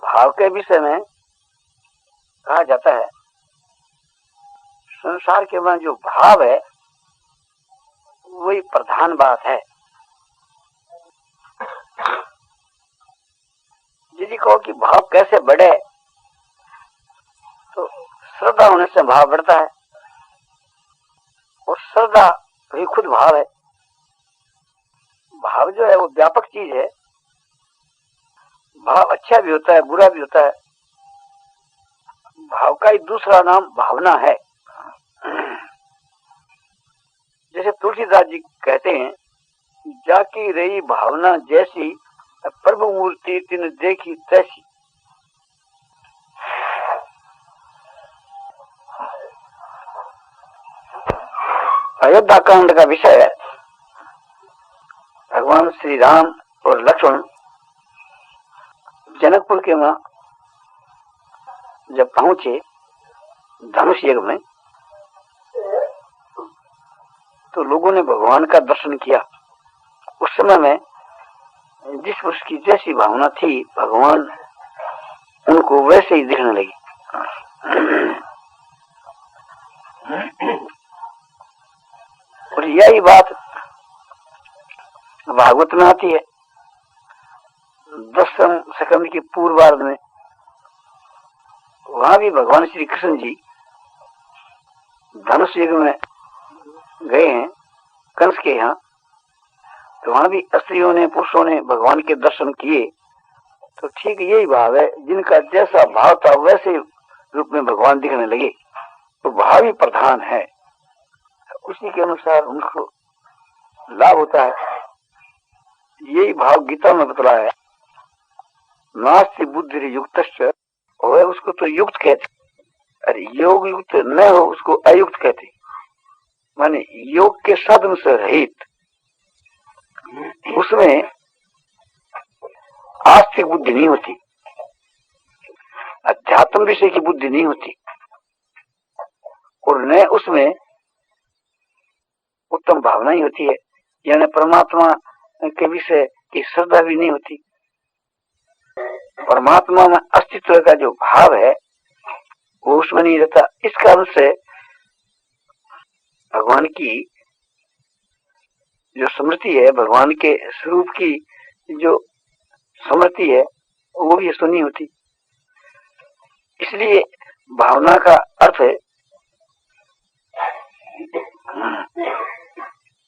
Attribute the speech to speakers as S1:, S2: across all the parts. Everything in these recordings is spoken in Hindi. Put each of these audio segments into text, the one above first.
S1: भाव के विषय में कहा जाता है, संसार के में जो भाव है वही प्रधान बात है। यदि कहो कि भाव कैसे बढ़े, तो श्रद्धा होने से भाव बढ़ता है, और श्रद्धा भी खुद भाव है। भाव जो है वो व्यापक चीज है। भाव अच्छा भी होता है, बुरा भी होता है। भाव का ही दूसरा नाम भावना है। जैसे तुलसीदास जी कहते हैं, जाकी रही भावना जैसी, प्रभु मूर्ति तिन देखी तैसी। अयोध्या कांड का विषय है। भगवान श्री राम और लक्ष्मण जनकपुर के वहां जब पहुंचे धनुष यज्ञ में, तो लोगों ने भगवान का दर्शन किया। उस समय में जिस पुरुष की जैसी भावना थी, भगवान उनको वैसे ही दिखने लगी। और यही बात भागवत में आती है। 10वें स्कंद की पूर्वार्ध में वहां भी भगवान श्री कृष्ण जी धनुष युग में गए हैं कंस के यहाँ, तो वहां भी स्त्रियों ने पुरुषों ने भगवान के दर्शन किए। तो ठीक यही भाव है, जिनका जैसा भाव था वैसे रूप में भगवान दिखने लगे। तो भाव ही प्रधान है, उसी के अनुसार उनको लाभ होता है। यही भाव गीता में बतला है, नास्ति बुद्धि युक्त, उसको तो युक्त कहते, अरे योग युक्त न हो उसको अयुक्त कहते, माने योग के साधन से रहित। उसमें आस्तिक बुद्धि नहीं होती, अध्यात्म विषय की बुद्धि नहीं होती, और न उसमें उत्तम भावना ही होती है, यानी परमात्मा के विषय की श्रद्धा भी नहीं होती। परमात्मा में अस्तित्व का जो भाव है वो उसमें नहीं रहता। इस कारण से भगवान की जो स्मृति है, भगवान के स्वरूप की जो स्मृति है, वो भी सुनी होती। इसलिए भावना का अर्थ है,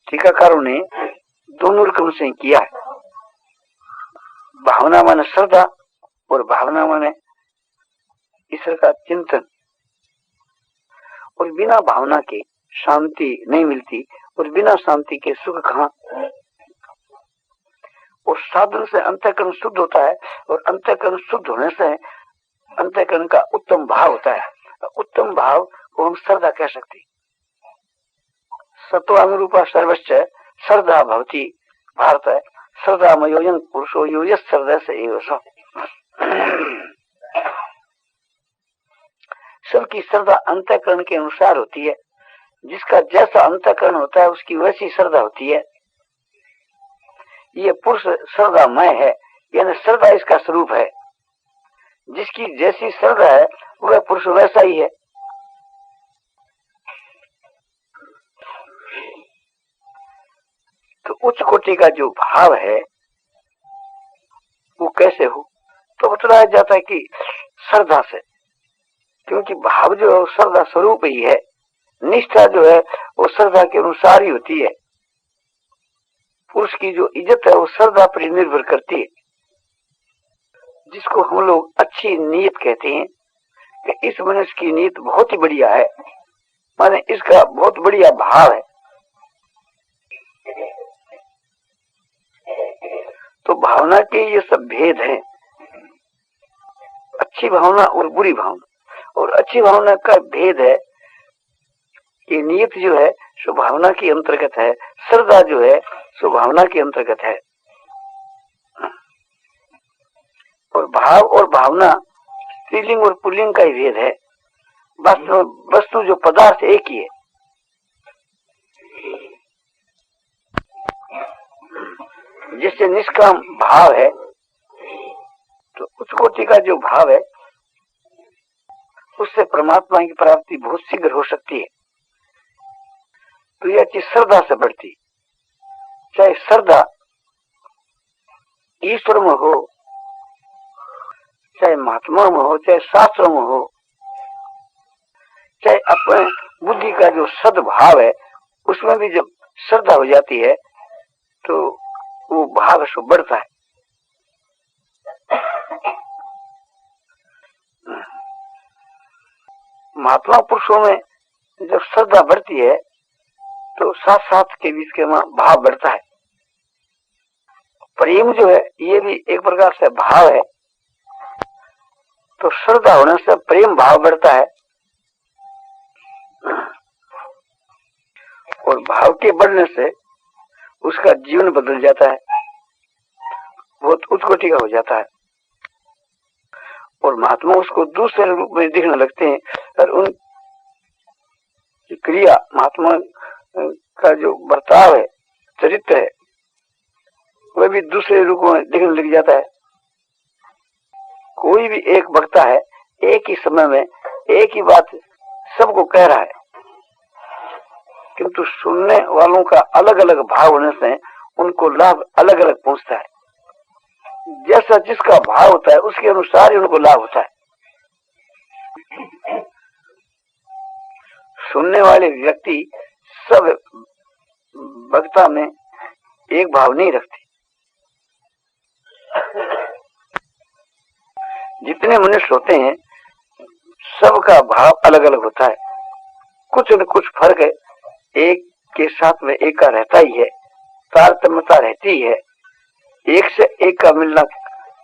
S1: टीकाकारों ने दोनों रकम से किया है। भावना माने श्रद्धा, और भावना माने ईश्वर का चिंतन। और बिना भावना के शांति नहीं मिलती, और बिना शांति के सुख कहाँ। और साधन से अंतःकरण शुद्ध होता है, और अंतःकरण शुद्ध होने से अंतःकरण का उत्तम भाव होता है। उत्तम भाव को हम श्रद्धा कह सकते। सत्वानुरूपा सर्वश्च श्रद्धा भवति भारत, श्रद्धा मयोयं पुरुषो यो यस् श्रद्धा से एव स। सबकी श्रद्धा अंतःकरण के अनुसार होती है। जिसका जैसा अंतःकरण होता है उसकी वैसी श्रद्धा होती है। ये पुरुष श्रद्धामय है, यानी श्रद्धा इसका स्वरूप है। जिसकी जैसी श्रद्धा है वह पुरुष वैसा ही है। तो उच्च कोटि का जो भाव है वो कैसे हो, तो बतलाया जाता है कि श्रद्धा से, क्योंकि भाव जो है श्रद्धा स्वरूप ही है। निष्ठा जो है वो श्रद्धा के अनुसार ही होती है। पुरुष की जो इज्जत है वो श्रद्धा पर निर्भर करती है। जिसको हम लोग अच्छी नीयत कहते हैं कि इस मनुष्य की नीयत बहुत ही बढ़िया है, माने इसका बहुत बढ़िया भाव है। तो भावना के ये सब भेद हैं, अच्छी भावना और बुरी भावना। और अच्छी भावना का भेद है कि नियत जो है सो भावना के अंतर्गत है, श्रद्धा जो है सो भावना के अंतर्गत है। और भाव और भावना स्त्रीलिंग और पुल्लिंग का ही भेद है। वस्तु जो पदार्थ एक ही है। जिससे निष्काम भाव है तो उच्च कोटि का जो भाव है उससे परमात्मा की प्राप्ति बहुत शीघ्र हो सकती है। तो यह चीज श्रद्धा से बढ़ती, चाहे श्रद्धा ईश्वर में हो, चाहे महात्मा में हो, चाहे शास्त्रों में हो, चाहे अपने बुद्धि का जो सद्भाव है उसमें भी जब श्रद्धा हो जाती है तो वो भाव से बढ़ता है। महात्मा पुरुषों में जब श्रद्धा बढ़ती है तो साथ साथ के बीच के भाव बढ़ता है। प्रेम जो है ये भी एक प्रकार से भाव है, तो श्रद्धा होने से प्रेम भाव बढ़ता है और भाव के बढ़ने से उसका जीवन बदल जाता है, बहुत उच्च कोटि का हो जाता है और महात्मा उसको दूसरे रूप में दिखने लगते हैं और उन क्रिया महात्मा का जो बर्ताव है, चरित्र है, वह भी दूसरे रूप में दिखने लग जाता है। कोई भी एक वक्ता है, एक ही समय में एक ही बात सबको कह रहा है, किंतु सुनने वालों का अलग अलग भाव होने से उनको लाभ अलग अलग पहुंचता है। जैसा जिसका भाव होता है उसके अनुसार ही उनको लाभ होता है। सुनने वाले व्यक्ति सब वक्ता में एक भाव नहीं रखते। जितने मनुष्य होते हैं सबका भाव अलग अलग होता है, कुछ न कुछ फर्क है, एक के साथ में एक का रहता ही है, तारतम्यता रहती है, एक से एक का मिलना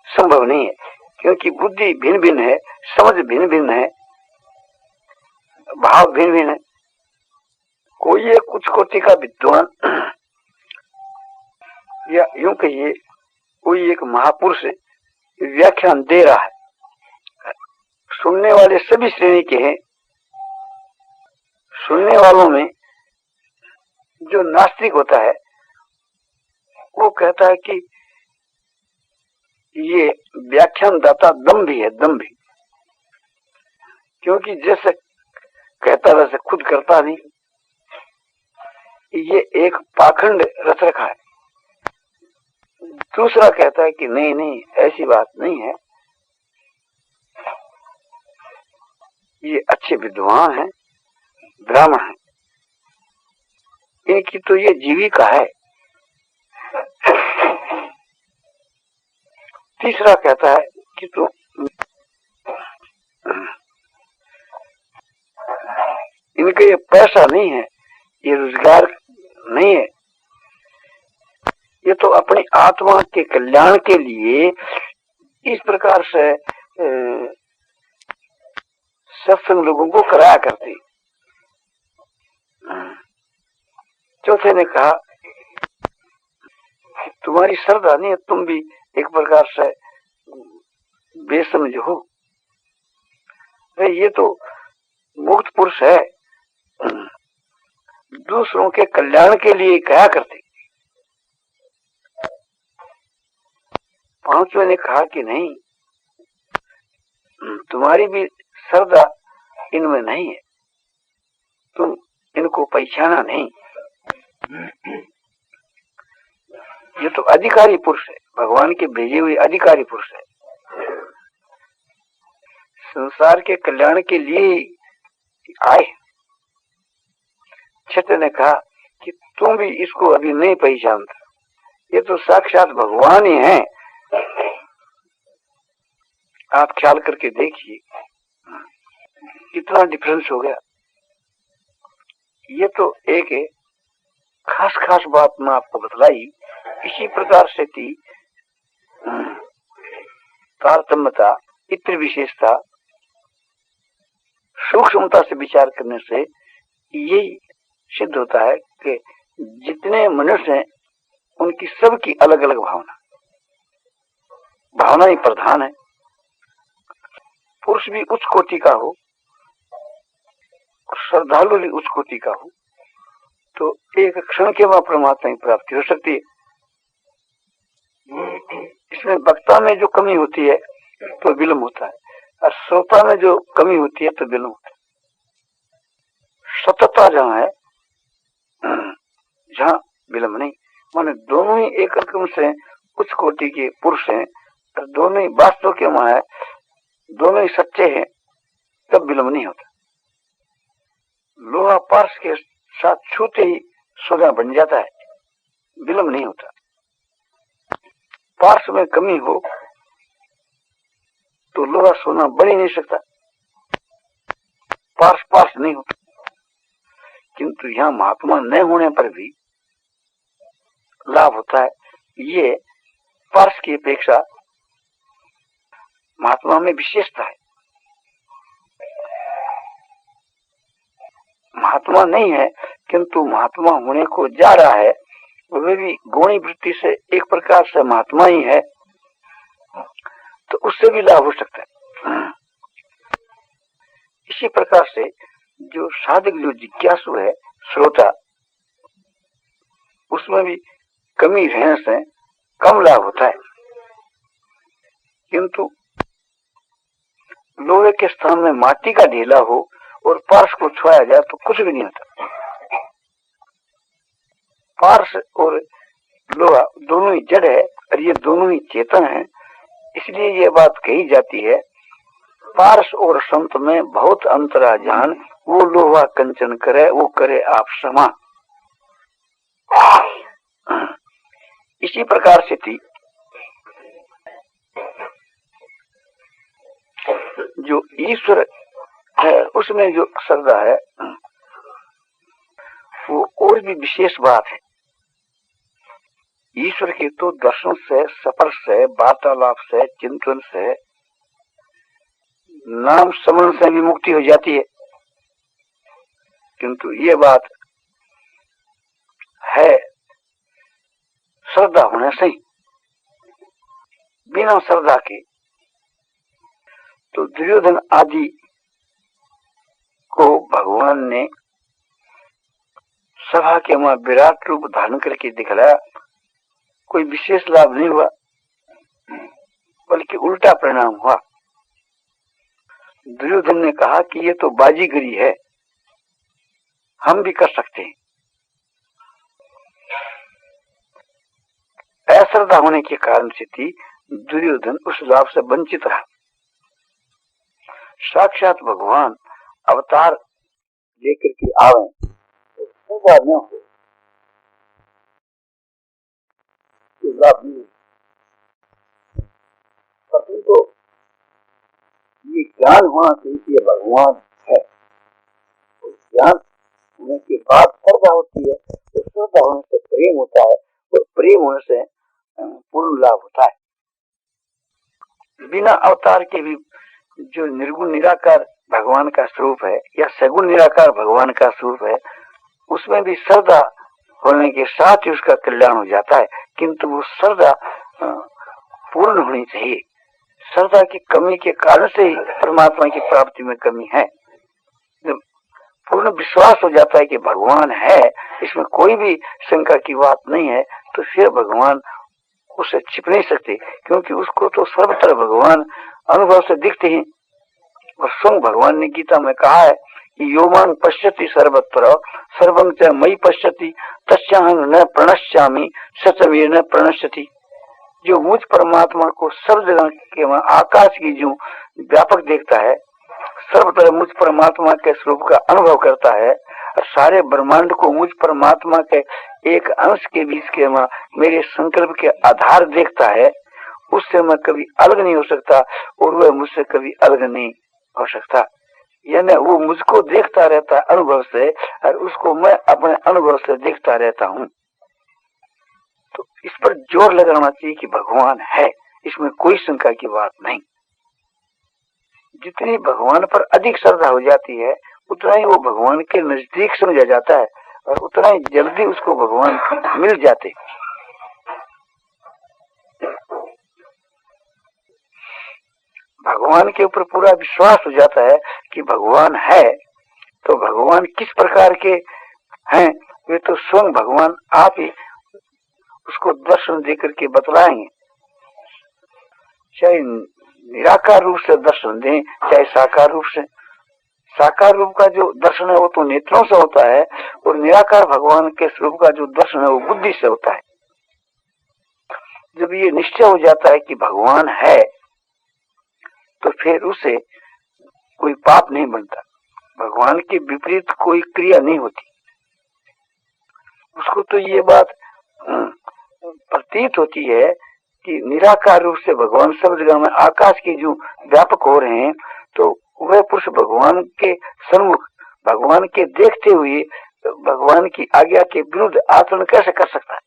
S1: संभव नहीं है क्योंकि बुद्धि भिन्न भिन्न है, समझ भिन्न भिन्न है, भाव भिन्न भिन्न है। कोई एक कुछ कोटि का विद्वान या यूं कहिए कोई एक महापुरुष व्याख्यान दे रहा है, सुनने वाले सभी श्रेणी के हैं। सुनने वालों में जो नास्तिक होता है वो कहता है कि ये व्याख्यान दाता दम्भी है, दम्भी, क्योंकि जैसे कहता वैसे खुद करता नहीं, ये एक पाखंड रच रखा है। दूसरा कहता है कि नहीं नहीं ऐसी बात नहीं है, ये अच्छे विद्वान हैं, ब्राह्मण हैं, इनकी तो ये जीविका है। तीसरा कहता है कि तो इनका ये पैसा नहीं है, ये रोजगार नहीं है, ये तो अपनी आत्मा के कल्याण के लिए इस प्रकार से सत्संग लोगों को कराया करती। चौथे ने कहा कि तुम्हारी श्रद्धा नहीं है, तुम भी एक प्रकार से बेसमझ हो। ये तो मुक्त पुरुष है, दूसरों के कल्याण के लिए कहा करते। पांचवें ने कहा कि नहीं, तुम्हारी भी श्रद्धा इनमें नहीं है, तुम इनको पहचाना नहीं। ये तो अधिकारी पुरुष है, भगवान के भेजे हुए अधिकारी पुरुष है, संसार के कल्याण के लिए आए। छठे ने कहा कि तुम भी इसको अभी नहीं पहचानता, ये तो साक्षात भगवान ही है, आप ख्याल करके देखिए कितना डिफरेंस हो गया। ये तो एक खास खास बात मैं आपको बतलाई, इसी प्रकार से कि तारतम्यता, इत्र विशेषता, सूक्ष्मता से विचार करने से यही सिद्ध होता है कि जितने मनुष्य हैं उनकी सबकी अलग अलग भावना ही प्रधान है। पुरुष भी उच्च कोटि का हो, श्रद्धालु भी उच्च कोटि का हो, तो एक क्षण के बाद परमात्मा की प्राप्ति हो सकती है। इसमें वक्ता में जो कमी होती है तो विलंब होता है, और श्रोता में जो कमी होती है तो विलंब होता है। सतता जहाँ है, जहाँ विलंब नहीं, माने दोनों ही एक रकम से उच्च कोटि के पुरुष हैं, और दोनों ही वास्तव के वहां है, दोनों ही सच्चे हैं, तब विलंब नहीं होता। लोहा पार्श के साथ छूते ही सोना बन जाता है, विलंब नहीं होता। पार्श में कमी हो तो लोहा सोना बन ही नहीं सकता, पार्श पार्श नहीं होता। किंतु यहाँ महात्मा न होने पर भी लाभ होता है। ये पार्श की अपेक्षा महात्मा में विशेषता है। महात्मा नहीं है किंतु महात्मा होने को जा रहा है, वे भी गौणी वृत्ति से एक प्रकार से महात्मा ही है, तो उससे भी लाभ हो सकता है। इसी प्रकार से जो साधक, जो जिज्ञासु है, श्रोता, उसमें भी कमी रहने से कम लाभ होता है। किंतु लोहे के स्थान में माटी का ढेला हो और पार्श को छुआया जाए तो कुछ भी नहीं होता। पार्श और लोहा दोनों ही जड़ है और ये दोनों ही चेतन है। इसलिए ये बात कही जाती है, पार्श और संत में बहुत अंतरा जान, वो लोहा कंचन करे वो करे आप समा। इसी प्रकार से थी जो ईश्वर है, उसमें जो श्रद्धा है वो और भी विशेष बात है। ईश्वर के तो दर्शन से, स्पर्श से, वार्तालाप से, चिंतन से, नाम स्मरण से भी मुक्ति हो जाती है। किंतु ये बात है श्रद्धा होने से ही। बिना श्रद्धा के तो दुर्योधन आदि को भगवान ने सभा के वहां विराट रूप धारण करके दिखलाया, कोई विशेष लाभ नहीं हुआ, बल्कि उल्टा परिणाम हुआ। दुर्योधन ने कहा कि ये तो बाजीगरी है, हम भी कर सकते हैं। अश्रद्धा होने के कारण से थी दुर्योधन उस लाभ से वंचित रहा। साक्षात भगवान अवतार लेकर के आवे तो न हो तो लाभ नहीं। परंतु ये ज्ञान होना चाहिए भगवान है, और ज्ञान होने के बाद श्रद्धा होती है, तो श्रद्धा होने से प्रेम होता है, और प्रेम होने से पूर्ण लाभ होता है। बिना अवतार के भी जो निर्गुण निराकार भगवान का स्वरूप है, या सगुण निराकार भगवान का स्वरूप है, उसमें भी श्रद्धा होने के साथ ही उसका कल्याण हो जाता है। किंतु वो श्रद्धा पूर्ण होनी चाहिए। श्रद्धा की कमी के कारण से ही परमात्मा की प्राप्ति में कमी है। जब पूर्ण विश्वास हो जाता है कि भगवान है, इसमें कोई भी शंका की बात नहीं है, तो फिर भगवान उसे छिप नहीं सकते, क्योंकि उसको तो सर्वत्र भगवान अनुभव से दिखते हैं। और स्वयं भगवान ने गीता में कहा है कि योमान पश्यति सर्वत्र सर्वं च मयि पश्यति तस्याहं न प्रणश्यामि सचमे न प्रणश्यति। जो मुझ परमात्मा को सब जगह के आकाश की जो व्यापक देखता है, सर्वत्र मुझ परमात्मा के स्वरूप का अनुभव करता है, और सारे ब्रह्मांड को मुझ परमात्मा के एक अंश के बीच के मेरे संकल्प के आधार देखता है, उससे मैं कभी अलग नहीं हो सकता, और वह मुझसे कभी अलग नहीं हो सकता। यानी वो मुझको देखता रहता है अनुभव से, और उसको मैं अपने अनुभव से देखता रहता हूँ। तो इस पर जोर लगाना चाहिए कि भगवान है, इसमें कोई शंका की बात नहीं। जितनी भगवान पर अधिक श्रद्धा हो जाती है, उतना ही वो भगवान के नजदीक समझा जाता है, और उतना ही जल्दी उसको भगवान मिल जाते। भगवान के ऊपर पूरा विश्वास हो जाता है कि भगवान है, तो भगवान किस प्रकार के हैं वे तो स्वयं भगवान आप ही उसको दर्शन देकर के बतलाएंगे। चाहे निराकार रूप से दर्शन दें चाहे साकार रूप से। साकार रूप का जो दर्शन है वो तो नेत्रों से होता है, और निराकार भगवान के स्वरूप का जो दर्शन है वो बुद्धि से होता है। जब ये निश्चय हो जाता है कि भगवान है, तो फिर उसे कोई पाप नहीं बनता, भगवान के विपरीत कोई क्रिया नहीं होती। उसको तो ये बात प्रतीत होती है कि निराकार रूप से भगवान सब जगह में आकाश की जो व्यापक हो रहे हैं, तो वह पुरुष भगवान के सन्मुख, भगवान के देखते हुए भगवान की आज्ञा के विरुद्ध आचरण कैसे कर सकता है।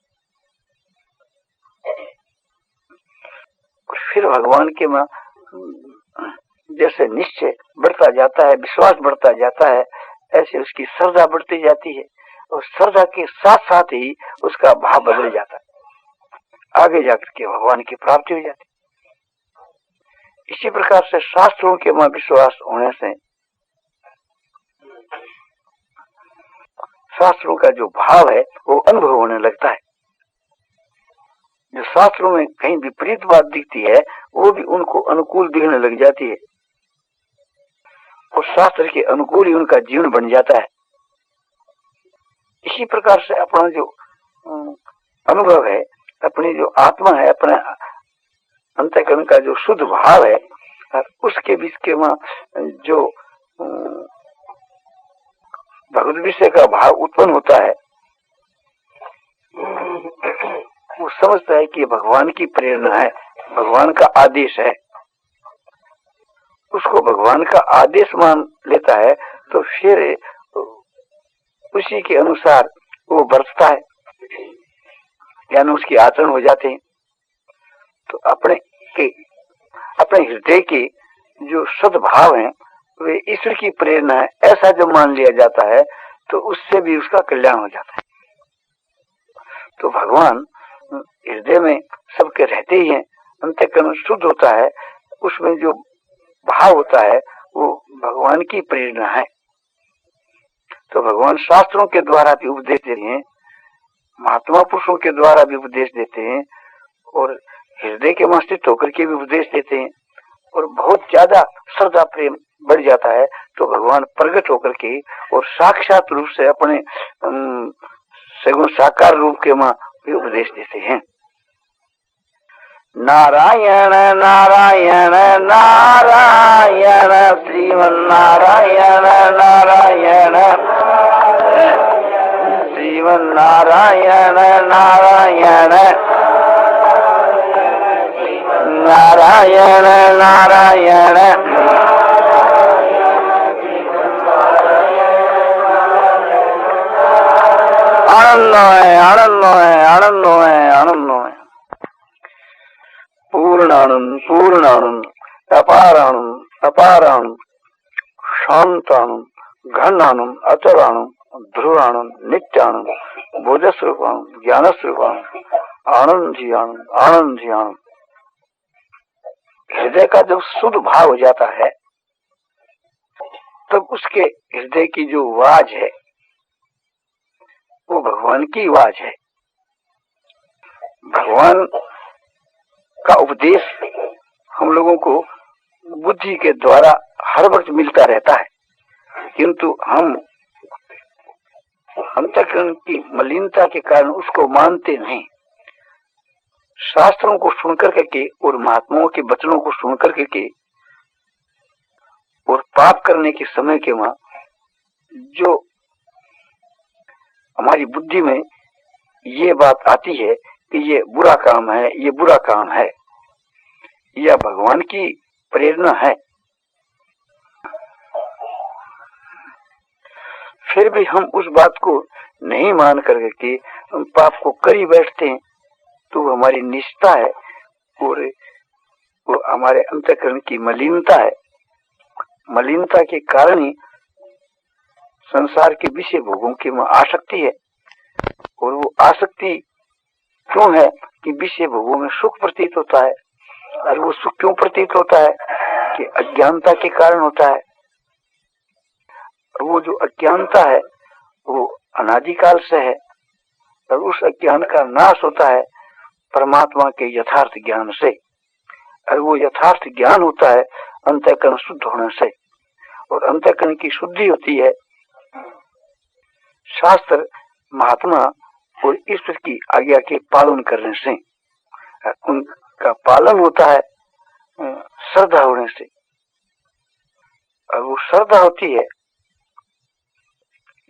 S1: फिर भगवान के में जैसे निश्चय बढ़ता जाता है, विश्वास बढ़ता जाता है, ऐसे उसकी श्रद्धा बढ़ती जाती है, और श्रद्धा के साथ साथ ही उसका भाव बदल जाता है, आगे जाकर के भगवान की प्राप्ति हो जाती है। इसी प्रकार से शास्त्रों के में विश्वास होने से शास्त्रों का जो भाव है वो अनुभव होने लगता है। जो शास्त्रों में कहीं विपरीत बात दिखती है वो भी उनको अनुकूल दिखने लग जाती है, और शास्त्र के अनुकूल ही उनका जीवन बन जाता है। इसी प्रकार से अपना जो अनुभव है, अपनी जो आत्मा है, अपने अंतःकरण का जो शुद्ध भाव है, उसके बीच के वहां जो भगवत विषय का भाव उत्पन्न होता है, वो समझता है कि भगवान की प्रेरणा है, भगवान का आदेश है, उसको भगवान का आदेश मान लेता है, तो फिर उसी के अनुसार वो बरतता है, यानी उसके आचरण हो जाते हैं। तो अपने हृदय के जो सद्भाव हैं वे ईश्वर की प्रेरणा है, ऐसा जब मान लिया जाता है तो उससे भी उसका कल्याण हो जाता है। तो भगवान हृदय में सबके रहते ही हैं, अंतःकरण शुद्ध होता है, उसमें जो भाव होता है वो भगवान की प्रेरणा है। तो भगवान शास्त्रों के द्वारा भी उपदेश देते हैं, महात्मा पुरुषों के द्वारा भी उपदेश देते हैं, और हृदय के मस्तिष्क होकर के भी उपदेश देते हैं, और बहुत ज्यादा श्रद्धा प्रेम बढ़ जाता है तो भगवान प्रकट होकर के और साक्षात रूप से अपने सगुण साकार रूप के मां भी उपदेश देते हैं। नारायण नारायण नारायण श्रीमन नारायण नारायण श्रीमन नारायण नारायण नारायण नारायण आनंद है, आनंद है, आनंद है, आनंद है। पूर्णानंद, पूर्णानंद, अपारानंद, अपारानंद, शांतानंद, घनानंद, अचलानंद, ध्रुवानंद, नित्यानंद, बोधस्वरूपानंद, ज्ञानस्वरूपानंद, आनंद ही आनंद, आनंद ही आनंद। हृदय का जब शुद्ध भाव हो जाता है तब उसके हृदय की जो आवाज है वो भगवान की आवाज है। भगवान का उपदेश हम लोगों को बुद्धि के द्वारा हर वक्त मिलता रहता है, किंतु हम अंतःकरण की मलिनता के कारण उसको मानते नहीं। शास्त्रों को सुनकर के और महात्माओं के वचनों को सुनकर के और पाप करने के समय के वहां जो हमारी बुद्धि में ये बात आती है कि ये बुरा काम है, ये बुरा काम है, यह भगवान की प्रेरणा है, फिर भी हम उस बात को नहीं मान करके हम पाप को कर ही बैठते हैं, तो हमारी निष्ठा है और वो हमारे अंतःकरण की मलिनता है। मलिनता के कारण ही संसार के विषय भोगों की आसक्ति है, और वो आसक्ति क्यों है कि विषय भोगों में सुख प्रतीत होता है, और वो सुख क्यों प्रतीत होता है कि अज्ञानता के कारण होता है। और वो जो अज्ञानता है वो अनादिकाल से है, और उस अज्ञान का नाश होता है परमात्मा के यथार्थ ज्ञान से। और वो यथार्थ ज्ञान होता है अंतःकरण शुद्ध होने से, और अंतःकरण की शुद्धि होती है शास्त्र, महात्मा और ईश्वर की आज्ञा के पालन करने से। उनका पालन होता है श्रद्धा होने से, और वो श्रद्धा होती है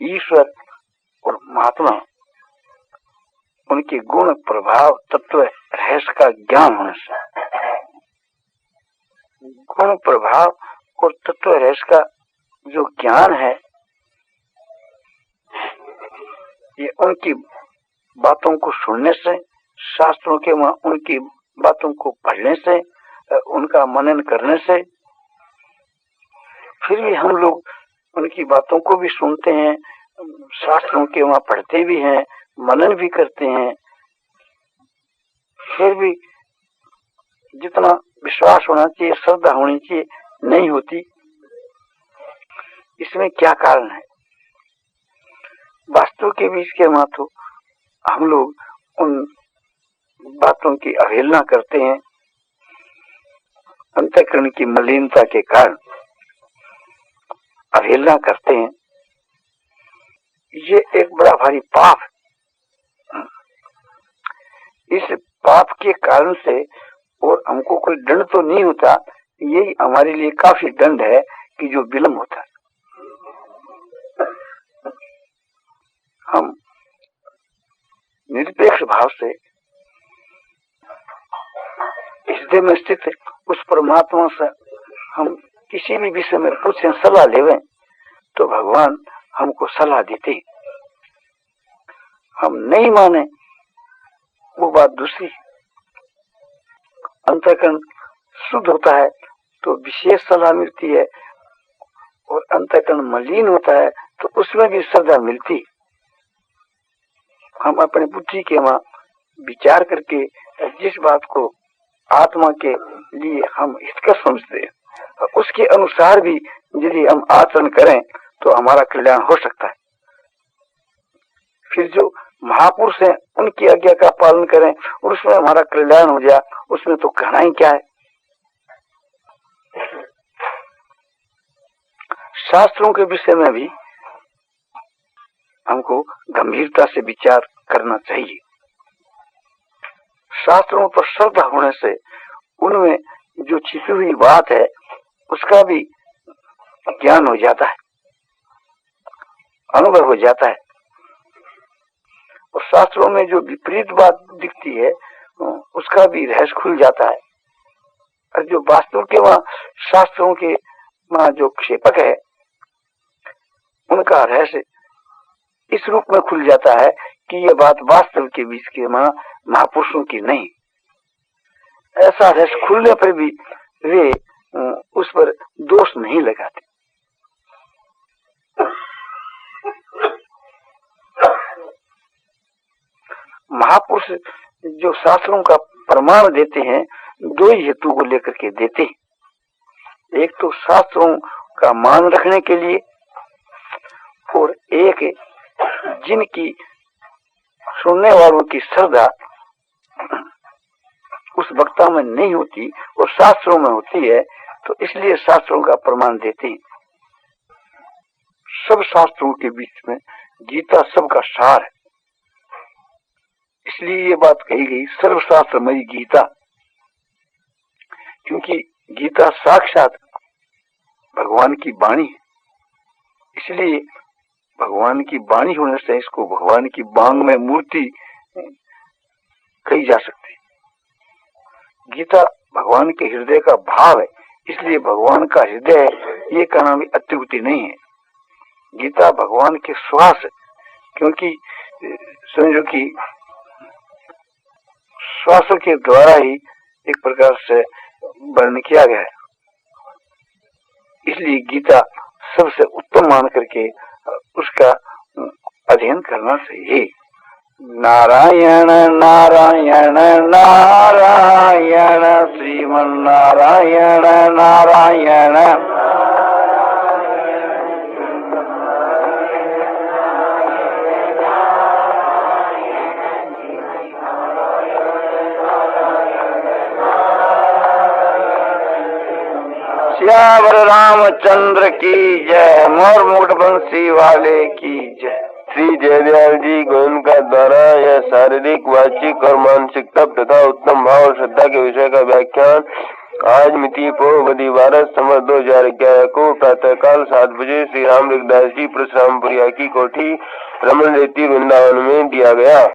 S1: ईश्वर और महात्मा उनके गुण प्रभाव तत्व रहस्य का ज्ञान होने से। गुण प्रभाव और तत्व रहस्य का जो ज्ञान है ये उनकी बातों को सुनने से, शास्त्रों के उनकी बातों को पढ़ने से, उनका मनन करने से। फिर भी हम लोग उनकी बातों को भी सुनते हैं, शास्त्रों के वहां पढ़ते भी हैं, मनन भी करते हैं, फिर भी जितना विश्वास होना चाहिए, श्रद्धा होनी चाहिए, नहीं होती। इसमें क्या कारण है? वास्तव के बीच के वहां तो हम लोग उन बातों की अवहेलना करते हैं, अंतःकरण की मलिनता के कारण अवहेलना करते हैं। ये एक बड़ा भारी पाप है। इस पाप के कारण से और हमको कोई दंड तो नहीं होता, यही हमारे लिए काफी दंड है कि जो विलंब होता है। हम निरपेक्ष भाव से हृदय में स्थित उस परमात्मा से हम किसी भी विषय में पूछें, सलाह लेवें, तो भगवान हमको सलाह देते। हम नहीं माने वो बात दूसरी। अंतःकरण शुद्ध होता है तो विशेष सलाह मिलती है, और अंतःकरण मलिन होता है तो उसमें भी सजा मिलती। हम अपने बुद्धि के वहां विचार करके जिस बात को आत्मा के लिए हम हितकर समझते हैं, उसके अनुसार भी यदि हम आचरण करें तो हमारा कल्याण हो सकता है। फिर जो महापुरुष हैं उनकी आज्ञा का पालन करें और उसमें हमारा कल्याण हो जाए, उसमें तो कहना ही क्या है। शास्त्रों के विषय में भी हमको गंभीरता से विचार करना चाहिए। शास्त्रों पर श्रद्धा होने से उनमें जो छिपी हुई बात है उसका भी ज्ञान हो जाता है, अनुभव हो जाता है, और शास्त्रों में जो विपरीत बात दिखती है उसका भी रहस्य खुल जाता है। और जो वास्तव के वहां शास्त्रों के वहां जो क्षेपक है उनका रहस्य इस रूप में खुल जाता है कि यह बात वास्तव के बीच के महापुरुषों की नहीं। ऐसा रहस्य खुलने पर भी वे उस पर दोष नहीं लगाते। महापुरुष जो शास्त्रों का प्रमाण देते हैं दो ही हेतु को लेकर के देते हैं। एक तो शास्त्रों का मान रखने के लिए, और एक जिनकी सुनने वालों की श्रद्धा उस वक्ता में नहीं होती और शास्त्रों में होती है, तो इसलिए शास्त्रों का प्रमाण देते हैं। सब शास्त्रों के बीच में गीता सबका सार है, इसलिए ये बात कही गई सर्वशास्त्रमयी गीता, क्योंकि गीता साक्षात भगवान की वाणी है। इसलिए भगवान की वाणी होने से इसको भगवान की बांग में मूर्ति कही जा सकती है। गीता भगवान के हृदय का भाव है, इसलिए भगवान का हृदय है ये कहना भी अत्युक्ति नहीं है। गीता भगवान के श्वास है, क्योंकि समझो कि श्वासों के द्वारा ही एक प्रकार से वर्णन किया गया है। इसलिए गीता सबसे उत्तम मान करके उसका अध्ययन करना चाहिए। नारायण नारायण नारायण श्रीमन नारायण नारायण। सियावर रामचंद्र की जय। मोर मुकुट बंसी वाले की जय।
S2: श्री जयदयाल जी गोविंद का द्वारा यह शारीरिक, वाचिक और मानसिक तप तथा उत्तम भाव और श्रद्धा के विषय का व्याख्यान आज मिति पोवदी 12 संवत 2011 को प्रातःकाल 7 बजे श्री राम दास जी परशुरामपुरिया की कोठी रमन रेती वृंदावन में दिया गया।